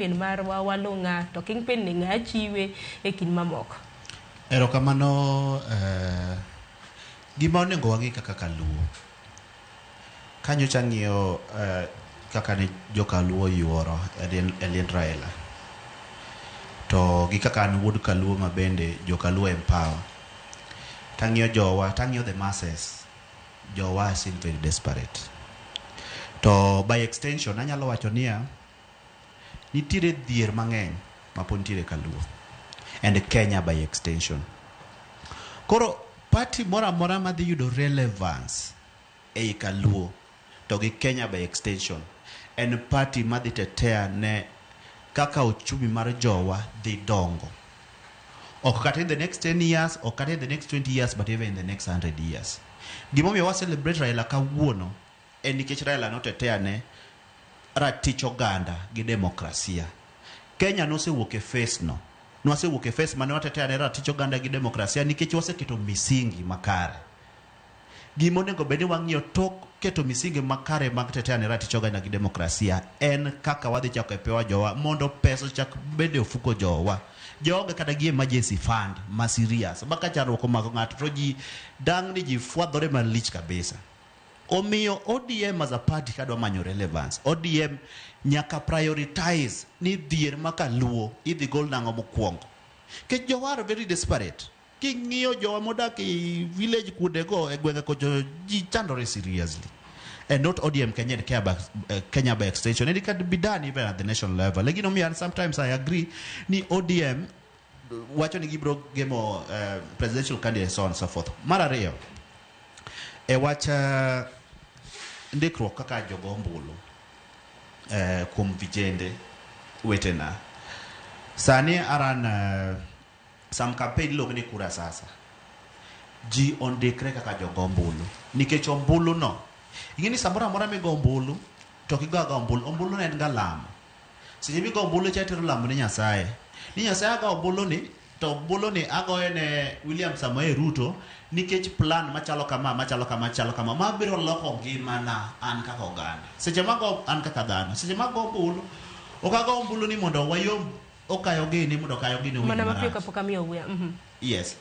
pen marwa walunga to king pen ni ngachiwe e kin mamoko. Erokamano gima onego wangi kaka Kaluo. Kanyo chang'io kaka ne Jokaluo yuoro Eliend Raila. To gi kaka an wuod Kaluo mabende Jokaluo empower. Tang'io jowa, tang'io the masses. Jowa are still very desperate. To by extension anyalo wacho niya nitiere dhier mang'eny mapod nitiere Kaluo and Kenya by extension. Koro party mora mora madhi yudo relevance ei Kaluo to gi Kenya by extension and party madhi tetea ne kaka uchumi mar jowa dhi dongo. Ok kata in the next 10 years, ok kata in the next 20 years, but even in the next 100 years. Gimomiyo wa celebrate Raila kawuono en nikech Raila notetea ne ratich oganda gi demokrasia. Kenya nosewuok e face no. Nwasewuok e face mane watetea ne ratich oganda gi demokrasia nikech waseketo misingi makare. Gimonego bedi wang'iyo tok keto misingi makare mag tetea ne ratich oganda gi demokrasia en kaka wadhi chako e pewa jowa mondo pesa chak bede ofuko jowa. Joga kata gi emergency fund ma serious. Baka chandruok omako ng'ato to ji dang ni ji fwadhore malich kabisa. Omiyo ODM as a party kadwa manyo relevance. ODM nyaka prioritize ni dhier ma Kaluo idhi gol nang'o mokwongo. Kech jowa are very desperate. King'iyo jowa modak e village kudego e gwenge kocho ji chandore seriously. And not ODM Kenya by extension. And it can be done even at the national level. Like, you know me, and sometimes I agree ni ODM wacho ni gibro gemo presidential candidates so on and so forth. Mara reo e wacha ndikruok kaka jogo ombulu kuom vijende wetena. Sani aran sam campaign lo ni kura sasa. Ji ondikre kaka jogo ombulu. Nikech ombulu no ingini samora mora mi go ombulu to kigaga ombulu ombulu ne en ga lamo. Seche mi go ombulu chatero lamo ne Nyasaye. Ni Nyasaye aga ombulu ni to ombulu ni agoye ne William Samoei Ruto nikech plan machalo kama mabiro loko ngimana an kaka oganda. Seche mago an kaka dhano. Seche mago ombulu okaga ombulu ni mondo wayom okayo gini mondo kayo gini mana mapio kapoka miyo wuya. Yes.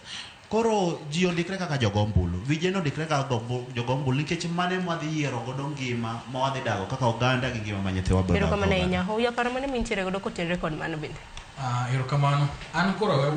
Koro ji ondikre kaka jogo ombulu. Vijende ondikre kaka jogo ombulu nikech mane mwadhi yiero godo ngima ma wadhi dago kaka oganda gi ngima ma nyithiwa biro. Erokamano ahinya. Hoya paro mane mintiere godo kotenre kod mano bende. Erokamano. An koro